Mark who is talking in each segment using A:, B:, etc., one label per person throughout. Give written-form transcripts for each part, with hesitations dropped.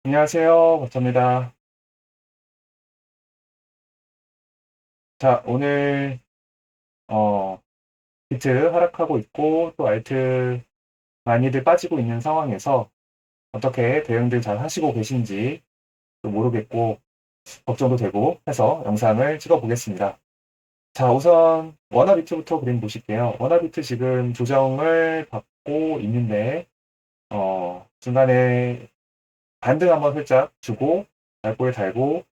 A: 안녕하세요. 버터입니다. 자, 오늘, 비트 하락하고 있고, 또 알트 많이들 빠지고 있는 상황에서 어떻게 대응들 잘 하시고 계신지 또 모르겠고, 걱정도 되고 해서 영상을 찍어 보겠습니다. 자, 우선 워너비트부터 그림 보실게요. 워너비트 지금 조정을 받고 있는데, 중간에 반등 한번 살짝 주고, 날골 달고,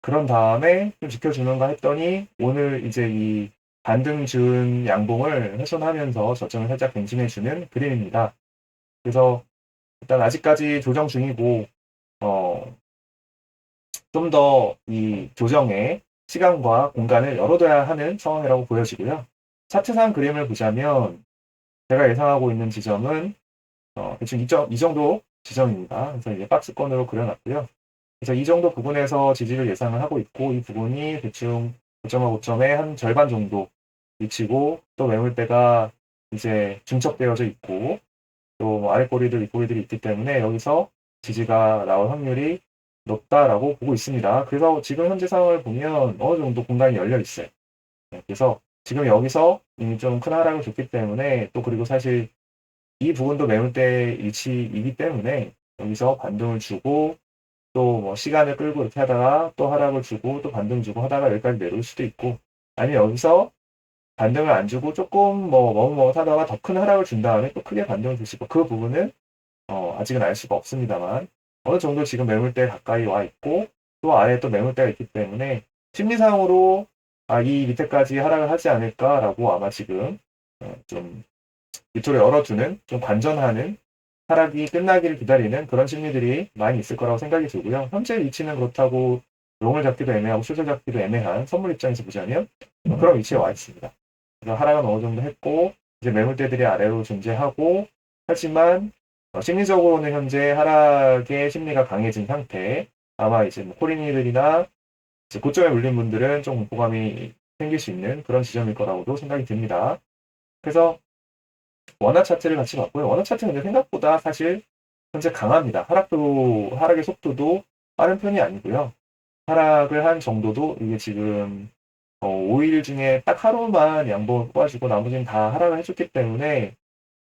A: 그런 다음에 좀 지켜주는가 했더니 오늘 이제 이 반등 준 양봉을 훼손하면서 저점을 살짝 갱신해주는 그림입니다. 그래서 일단 아직까지 조정 중이고 좀 더 이 조정에 시간과 공간을 열어둬야 하는 상황이라고 보여지고요. 차트상 그림을 보자면 제가 예상하고 있는 지점은 대충 이 정도 지점입니다. 그래서 이제 박스권으로 그려놨고요. 그래서 이 정도 부분에서 지지를 예상을 하고 있고 이 부분이 대충 5.5, 5점의 한 절반 정도 위치고 또 매물대가 이제 중첩되어져 있고 또뭐 아랫꼬리들 윗꼬리들이 있기 때문에 여기서 지지가 나올 확률이 높다라고 보고 있습니다. 그래서 지금 현재 상황을 보면 어느 정도 공간이 열려 있어요. 네, 그래서 지금 여기서 이미 좀 큰 하락을 줬기 때문에 또 그리고 사실 이 부분도 매물대 위치이기 때문에 여기서 반등을 주고 또 뭐 시간을 끌고 이렇게 하다가 또 하락을 주고 또 반등 주고 하다가 여기까지 내려올 수도 있고 아니면 여기서 반등을 안 주고 조금 뭐 머뭇머뭇 하다가 더 큰 하락을 준 다음에 또 크게 반등을 주시고 그 부분은 아직은 알 수가 없습니다만 어느 정도 지금 매물대 가까이 와 있고 또 아래에 또 매물대가 있기 때문에 심리상으로 이 밑에까지 하락을 하지 않을까라고 아마 지금 좀 밑으로 열어두는 좀 관전하는 하락이 끝나기를 기다리는 그런 심리들이 많이 있을 거라고 생각이 들고요. 현재 위치는 그렇다고 롱을 잡기도 애매하고 숏을 잡기도 애매한 선물 입장에서 보자면 그런 위치에 와 있습니다. 그래서 하락은 어느 정도 했고 이제 매물대들이 아래로 존재하고 하지만 심리적으로는 현재 하락의 심리가 강해진 상태. 아마 이제 뭐 코리니들이나 이제 고점에 물린 분들은 좀 공포감이 생길 수 있는 그런 지점일 거라고도 생각이 듭니다. 그래서 원화 차트를 같이 봤고요. 원화 차트는 근데 생각보다 사실 현재 강합니다. 하락의 속도도 빠른 편이 아니고요. 하락을 한 정도도 이게 지금 5일 중에 딱 하루만 양봉을 뽑아주고 나머지는 다 하락을 해줬기 때문에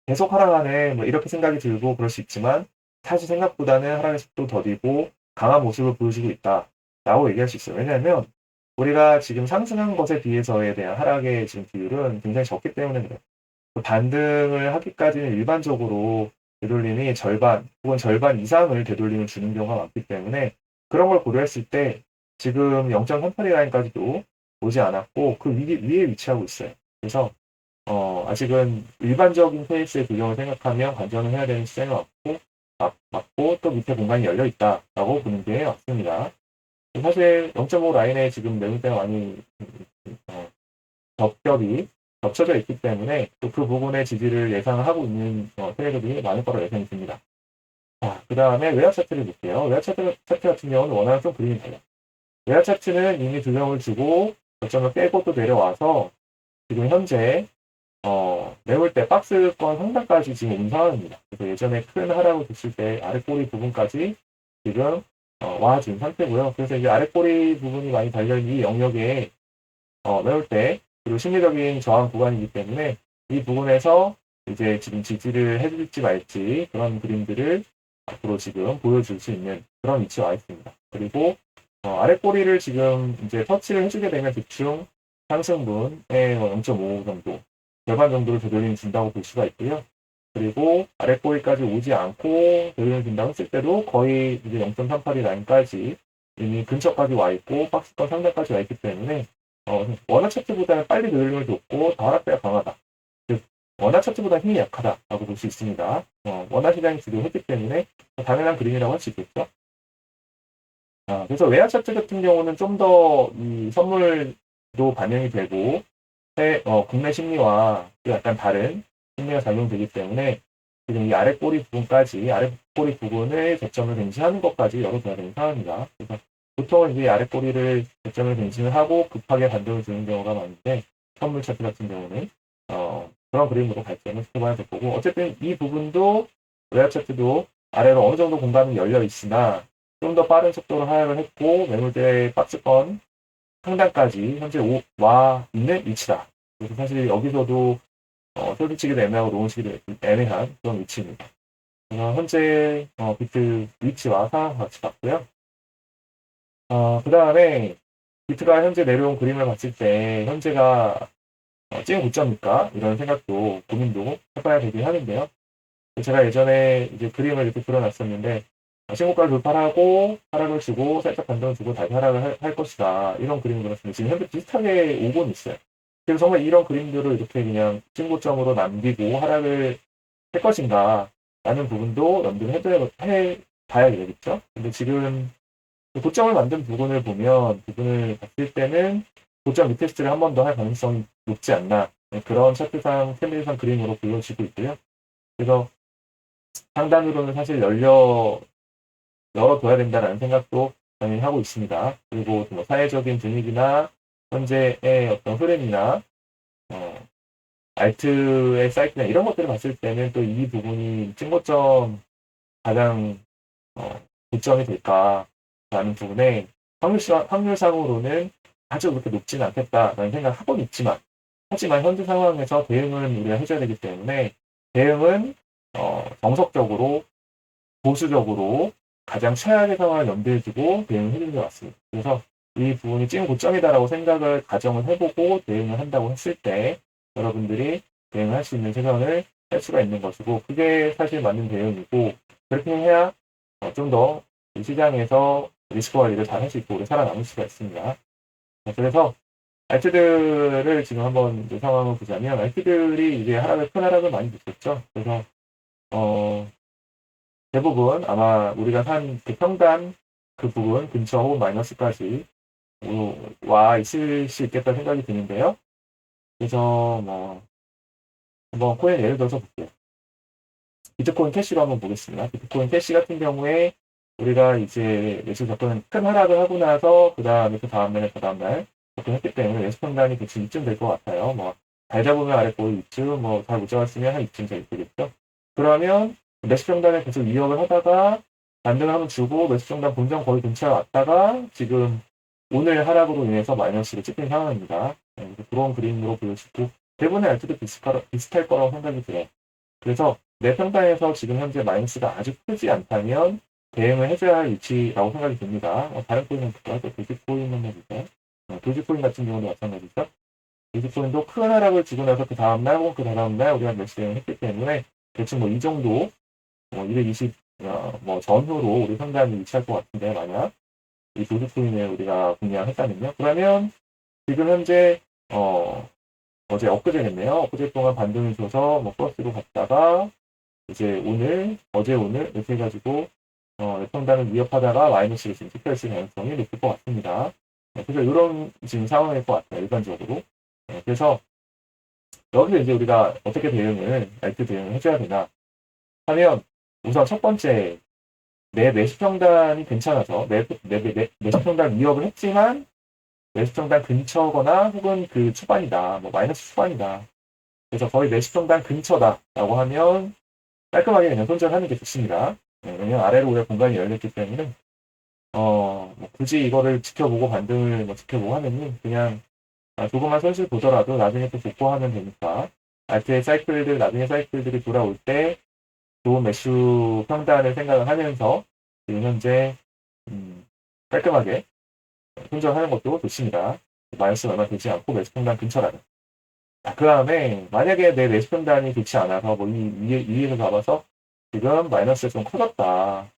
A: 계속 하락하네 뭐 이렇게 생각이 들고 그럴 수 있지만 사실 생각보다는 하락의 속도 더디고 강한 모습을 보여주고 있다라고 얘기할 수 있어요. 왜냐하면 우리가 지금 상승한 것에 비해서에 대한 하락의 지금 비율은 굉장히 적기 때문에 그래요. 반등을 하기까지는 일반적으로 되돌림이 절반 혹은 절반 이상을 되돌림을 주는 경우가 많기 때문에 그런 걸 고려했을 때 지금 0.38 라인까지도 오지 않았고 그 위에 위치하고 있어요. 그래서 아직은 일반적인 페이스의 규정을 생각하면 관전을 해야 되는 시장이 맞고 또 밑에 공간이 열려 있다라고 보는 게 맞습니다. 사실 0.5 라인에 지금 매물대가 많이 어, 겹겹이 겹쳐져 있기 때문에 또 그 부분의 지지를 예상하고 있는 트레이더들이 많을 거라고 예상이 듭니다. 자, 그 다음에 외화 차트를 볼게요. 외화 차트 같은 경우는 워낙 좀 그림이 달라요. 외화 차트는 이미 조정을 주고 저점을 깨고 또 내려와서 지금 현재 매물대 박스권 상단까지 지금 온 상황입니다. 그래서 예전에 큰 하락을 줬을 때 아랫꼬리 부분까지 지금 와준 상태고요. 그래서 이제 아랫꼬리 부분이 많이 달려있는 이 영역에 매물대 그리고 심리적인 저항 구간이기 때문에 이 부분에서 이제 지금 지지를 해줄지 말지 그런 그림들을 앞으로 지금 보여줄 수 있는 그런 위치에 와 있습니다. 그리고 아랫꼬리를 지금 이제 터치를 해주게 되면 대충 상승분의 0.5 정도 절반 정도를 되돌림 준다고 볼 수가 있고요. 그리고 아랫꼬리까지 오지 않고 되돌림 준다고 했을 때도 거의 이제 0.38이 라인까지 이미 근처까지 와 있고 박스권 상단까지 와 있기 때문에 원화 차트보다는 빨리 되돌림을 줬고 더 하락세가 강하다. 즉 원화 차트보다 힘이 약하다라고 볼 수 있습니다. 원화 시장이 주도했기 때문에 당연한 그림이라고 할 수 있겠죠. 그래서 외화 차트 같은 경우는 좀 더 이 선물도 반영이 되고 국내 심리와 또 약간 다른 심리가 작용되기 때문에 지금 이 아랫꼬리 부분까지 아랫꼬리 부분을 저점을 갱신하는 것까지 열어둬야 되는 상황입니다. 그래서 보통은 이제 아랫꼬리를 저점을 갱신을 하고 급하게 반등을 주는 경우가 많은데 선물 차트 같은 경우는 그런 그림으로 발전을 해봐야 될 거고 어쨌든 이 부분도 외화 차트도 아래로 어느 정도 공간이 열려 있으나 좀 더 빠른 속도로 하락을 했고 매물대의 박스권 상단까지 현재 와 있는 위치다. 그래서 사실 여기서도 쫄깃치기도 애매하고 놓치기도 애매한 그런 위치입니다. 그래서 현재 비트 위치와 상황 같이 봤고요. 그 다음에 비트가 현재 내려온 그림을 봤을 때 현재가 찐 고점일까? 이런 생각도 고민도 해봐야 되긴 하는데요. 제가 예전에 이제 그림을 이렇게 그려놨었는데 신고가를 돌파하고 하락을 주고 살짝 반등을 주고 다시 하락을 할 것이다. 이런 그림을 그렸습니다. 지금 현재 비슷하게 오고는 있어요. 그래서 정말 이런 그림들을 이렇게 그냥 신고점으로 남기고 하락을 할 것인가 라는 부분도 염두를 해봐야 되겠죠. 근데 지금 고점을 만든 부분을 봤을 때는 고점 리테스트를 한 번 더 할 가능성이 높지 않나. 그런 차트상, 테밀상 그림으로 보여지고 있고요. 그래서 상단으로는 사실 열어둬야 된다라는 생각도 당연히 하고 있습니다. 그리고 뭐 사회적인 분위기나 현재의 어떤 흐름이나 알트의 사이트나 이런 것들을 봤을 때는 또 이 부분이 찐고점 가장 고점이 될까라는 부분에 확률상으로는 아주 그렇게 높지는 않겠다라는 생각을 하고는 있지만 하지만 현재 상황에서 대응은 우리가 해줘야 되기 때문에 대응은 정석적으로 보수적으로 가장 최악의 상황을 염두에 두고 대응을 해주는 것 같습니다. 그래서 이 부분이 찐 고점이다라고 생각을 가정을 해보고 대응을 한다고 했을 때 여러분들이 대응을 할 수 있는 최선을 할 수가 있는 것이고 그게 사실 맞는 대응이고 그렇게 해야 좀 더 시장에서 리스크 관리를 잘 할 수 있고 오래 살아남을 수가 있습니다. 그래서 알트들을 지금 한번 이제 상황을 보자면 알트들이 이제 큰 하락을 많이 줬었죠. 그래서 대부분 아마 우리가 산 그 평단 그 부분 근처 혹은 마이너스까지 와 있을 수 있겠다 생각이 드는데요. 그래서 뭐 한번 코인 예를 들어서 볼게요. 비트코인 캐시로 한번 보겠습니다. 비트코인 캐시 같은 경우에 우리가 이제 매수 접근 큰 하락을 하고 나서 그 다음날 접근했기 때문에 매수 평단이 대충 이쯤 될 것 같아요. 뭐 잘 잡으면 아랫골 이쯤, 뭐 잘 못 잡았으면 한 이쯤 되겠죠. 그러면 매수 평단을 계속 이역을 하다가 반등을 한번 주고 매수 평단 본전 거의 근처에 왔다가 지금 오늘 하락으로 인해서 마이너스를 찍힌 상황입니다. 그런 그림으로 보여지고 대부분의 알트도 비슷할 거라고 생각이 들어요. 그래서 내 평단에서 지금 현재 마이너스가 아주 크지 않다면 대응을 해줘야 할 위치라고 생각이 듭니다. 다른 코인은 볼까요? 도지코인 한번 볼까요? 도지코인 같은 경우도 마찬가지죠. 도지코인도 큰 하락을 주고 나서 그 다음날 혹은 그 다음날 우리가 매수 대응을 했기 때문에 대충 뭐 이 정도 220 전후로 우리 평단이 위치할 것 같은데 만약 이 도지코인을 우리가 공략했다면요. 그러면 지금 현재 엊그제겠네요. 엊그제 동안 반등을 줘서 플러스로 갔다가 이제 어제 오늘 이렇게 해가지고 평단을 위협하다가 마이너스를 지금 찍혀있을 가능성이 높을 것 같습니다. 그래서 이런 지금 상황일 것 같아요. 일반적으로. 그래서 여기서 이제 우리가 어떻게 알트 대응을 해줘야 되나 하면 우선 첫 번째 내 매수평단이 괜찮아서 매수평단 위협을 했지만 매수평단 근처거나 혹은 그 초반이다. 마이너스 초반이다. 그래서 거의 매수평단 근처다라고 하면 깔끔하게 그냥 손절하는 게 좋습니다. 왜냐면 아래로 우리가 공간이 열렸기 때문에 굳이 이거를 지켜보고 반등을 지켜보고 하면은 그냥 조금만 손실 보더라도 나중에 또 복구하면 되니까 알트의 나중에 사이클들이 돌아올 때 좋은 매수 평단을 생각을 하면서 지금 현재 깔끔하게 손절하는 것도 좋습니다. 마이너스 얼마 되지 않고 매수 평단 근처라는. 그 다음에 만약에 내 매수 평단이 좋지 않아서 위에서 잡아서 지금 마이너스가 좀 커졌다.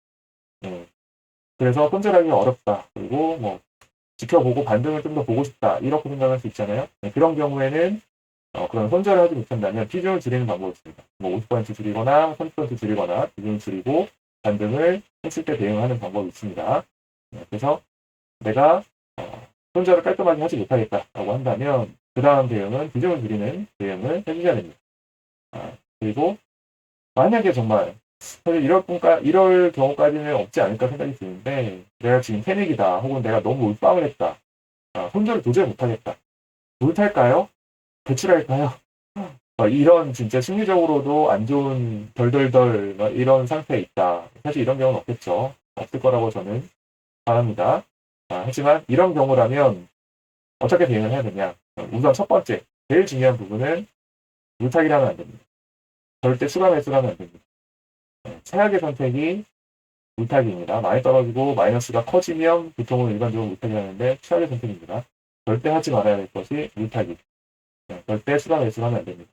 A: 그래서 손절하기가 어렵다. 그리고 지켜보고 반등을 좀 더 보고 싶다. 이렇게 생각할 수 있잖아요. 그런 경우에는 그런 손절을 하지 못한다면 비중을 줄이는 방법이 있습니다. 50% 줄이거나 30% 줄이거나 비중을 줄이고 반등을 했을 때 대응하는 방법이 있습니다. 그래서 내가 손절을 깔끔하게 하지 못하겠다라고 한다면 그 다음 대응은 비중을 줄이는 대응을 해주셔야 됩니다. 그리고 만약에 정말 사실 이럴 경우까지는 없지 않을까 생각이 드는데 내가 지금 패닉이다 혹은 내가 너무 몰빵을 했다 손절을 도저히 못하겠다 못할까요? 대출할까요? 이런 진짜 심리적으로도 안 좋은 덜덜덜 이런 상태에 있다. 사실 이런 경우는 없겠죠. 없을 거라고 저는 바랍니다. 하지만 이런 경우라면 어떻게 대응을 해야 되냐? 우선 첫 번째, 제일 중요한 부분은 물타기를 하면 안 됩니다. 절대 추가 매수를 하면 안 됩니다. 최악의 선택이 물타기입니다. 많이 떨어지고 마이너스가 커지면 보통은 일반적으로 물타기 하는데 최악의 선택입니다. 절대 하지 말아야 될 것이 물타기. 절대 추가 매수를 하면 안 됩니다.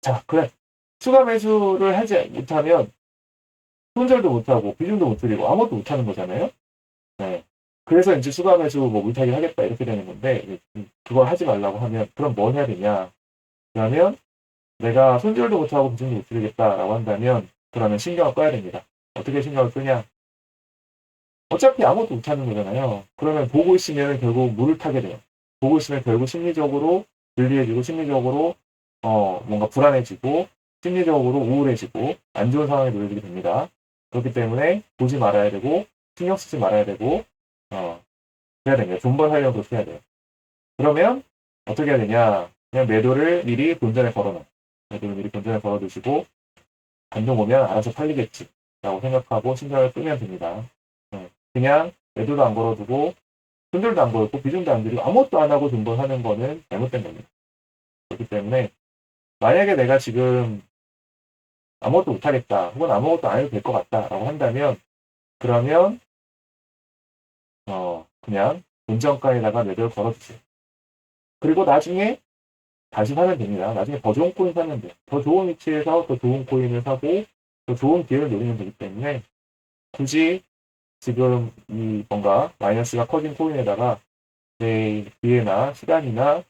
A: 자, 그래. 추가 매수를 하지 못하면 손절도 못하고 비중도 못 드리고 아무것도 못하는 거잖아요. 네. 그래서 이제 추가 매수 뭐 물타기 하겠다 이렇게 되는 건데 그걸 하지 말라고 하면 그럼 뭘 해야 되냐? 그러면 내가 손절도 못하고 비중도 못 드리겠다라고 한다면 그러면 신경을 꺼야 됩니다. 어떻게 신경을 끄냐? 어차피 아무것도 못하는 거잖아요. 그러면 보고 있으면 결국 물을 타게 돼요. 보고 있으면 결국 심리적으로 불리해지고 심리적으로 뭔가 불안해지고 심리적으로 우울해지고 안 좋은 상황에 놓여지게 됩니다. 그렇기 때문에 보지 말아야 되고 신경 쓰지 말아야 되고 해야 됩니다. 돈벌 하려면 그렇게 해야 돼요. 그러면 어떻게 해야 되냐? 그냥 매도를 미리 본전에 걸어놔. 매도를 미리 본전에 걸어두시고 반등 오면 알아서 팔리겠지 라고 생각하고 신경을 끄면 됩니다. 그냥 매도도 안 걸어두고 손절도 안 걸고 비중도 안 들이고 아무것도 안 하고 돈벌하는 거는 잘못된 겁니다. 그렇기 때문에 만약에 내가 지금 아무것도 못하겠다 혹은 아무것도 안 해도 될 것 같다 라고 한다면 그러면 그냥 본전가에다가 매도를 걸어주세요. 그리고 나중에 다시 사면 됩니다. 나중에 더 좋은 코인 사면 돼요. 더 좋은 위치에서 더 좋은 코인을 사고 더 좋은 기회를 노리면 되기 때문에 굳이 지금 이 뭔가 마이너스가 커진 코인에다가 내 기회나 시간이나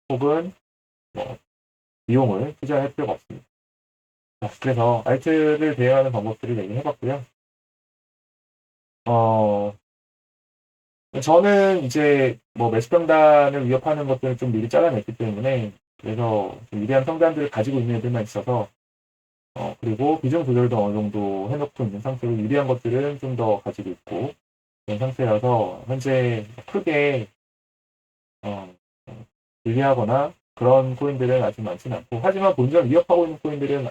A: 혹은 뭐 비용을 투자할 필요가 없습니다. 그래서 알트를 대응하는 방법들을 얘기해봤고요. 저는 이제 뭐 매수평단을 위협하는 것들을 좀 미리 잘라냈기 때문에 그래서 유리한 평단들을 가지고 있는 애들만 있어서 그리고 비중 조절도 어느 정도 해놓고 있는 상태로 유리한 것들은 좀 더 가지고 있고 그런 상태여서 현재 크게 불리하거나 그런 코인들은 아직 많지는 않고 하지만 본전 위협하고 있는 코인들은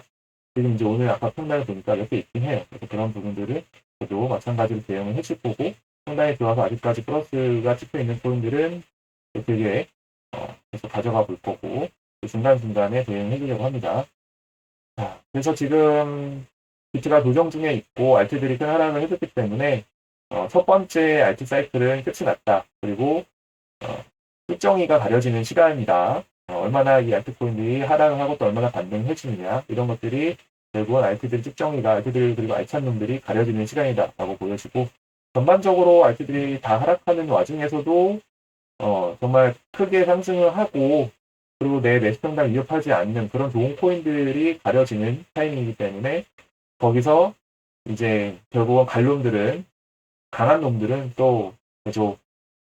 A: 지금 이제 오늘 아까 평단을 보니까 몇 개 있긴 해요. 그래서 그런 부분들을 저도 마찬가지로 대응을 해줄 거고 평단이 들어와서 아직까지 플러스가 찍혀 있는 코인들은 되게 계속 가져가 볼 거고 중간중간에 대응해 주려고 합니다. 자, 그래서 지금 비트가 조정 중에 있고 알트들이 큰 하락을 해줬기 때문에 첫 번째 알트 사이클은 끝이 났다. 그리고 특정이가 가려지는 시간이다. 얼마나 이 알트코인들이 하락을 하고 또 얼마나 반등해주느냐 이런 것들이 결국은 알트들 특정이가 알트들 그리고 알찬 놈들이 가려지는 시간이다 라고 보여지고 전반적으로 알트들이 다 하락하는 와중에서도 정말 크게 상승을 하고 그리고 내 매수평단 위협하지 않는 그런 좋은 코인들이 가려지는 타이밍이기 때문에 거기서 이제 결국은 갈놈들은 강한 놈들은 또 계속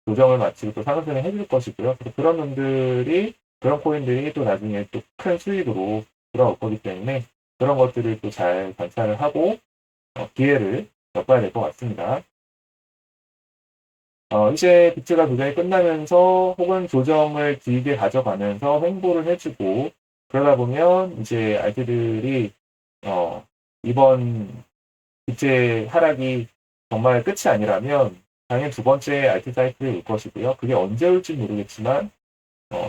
A: 조정을 마치고 또 상승을 해줄 것이고요. 그런 놈들이 그런 코인들이 또 나중에 또 큰 수익으로 돌아올 거기 때문에 그런 것들을 또 잘 관찰을 하고 기회를 엿봐야 될 것 같습니다. 이제 비트가 조정이 끝나면서 혹은 조정을 길게 가져가면서 횡보를 해주고 그러다 보면 이제 알트들이 이번 비트의 하락이 정말 끝이 아니라면 당연히 두 번째 알트 사이클이 올 것이고요. 그게 언제 올지 모르겠지만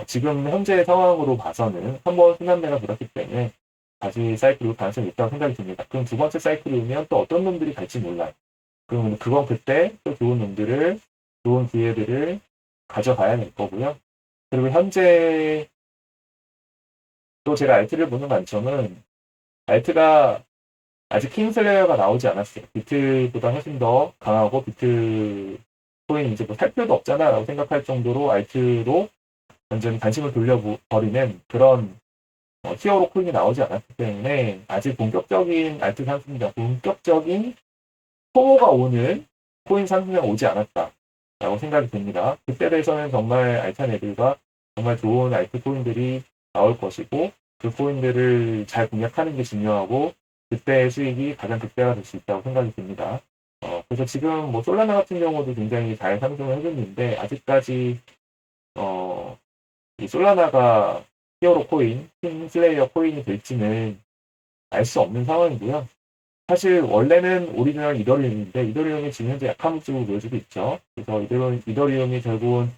A: 지금 현재 상황으로 봐서는 한 번 순환매가 돌았기 때문에 다시 사이클이 올 가능성이 있다고 생각이 듭니다. 그럼 두 번째 사이클이 오면 또 어떤 놈들이 갈지 몰라요. 그러면 그건 그때 또 좋은 놈들을 좋은 기회들을 가져가야 될 거고요. 그리고 현재 또 제가 알트를 보는 관점은 알트가 아직 킹슬레이어가 나오지 않았어요. 비트보다 훨씬 더 강하고 비트 코인 이제 뭐 살 필요도 없잖아 라고 생각할 정도로 알트로 완전히 관심을 돌려버리는 그런 히어로 코인이 나오지 않았기 때문에 아직 본격적인 알트 상승이나 본격적인 포모가 오는 코인 상승이 오지 않았다 라고 생각이 됩니다. 그때 돼서는 정말 알찬 애들과 정말 좋은 알트 코인들이 나올 것이고 그 코인들을 잘 공략하는 게 중요하고 그때의 수익이 가장 극대화가 될 수 있다고 생각이 듭니다. 그래서 지금 뭐 솔라나 같은 경우도 굉장히 잘 상승을 해줬는데 아직까지 이 솔라나가 히어로 코인, 킹슬레이어 코인이 될지는 알 수 없는 상황이고요. 사실 원래는 오리지널 이더리움인데 이더리움이 지금 현재 약한 모습으로 보여지고 있죠. 그래서 이더리움이 결국은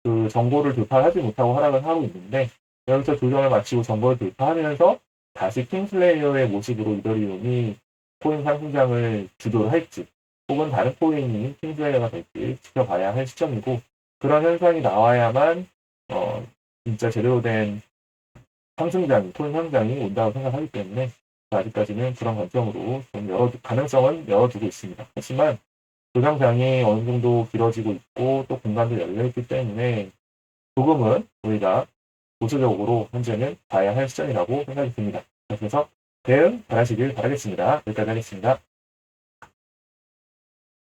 A: 그 정보를 돌파하지 못하고 하락을 하고 있는데 여기서 조정을 마치고 정보를 돌파하면서 다시 킹슬레이어의 모습으로 이더리움이 코인 상승장을 주도를 할지 혹은 다른 코인이 킹슬레이어가 될지 지켜봐야 할 시점이고 그런 현상이 나와야만 진짜 제대로 된 상승장이 코인 상승장이 온다고 생각하기 때문에 아직까지는 그런 관점으로 좀 가능성은 열어두고 있습니다. 하지만 조정장이 어느 정도 길어지고 있고 또 공간도 열려있기 때문에 조금은 우리가 보수적으로 현재는 봐야 할 시점이라고 생각이 듭니다. 그래서 대응 잘하시길 바라겠습니다. 여기까지 하겠습니다.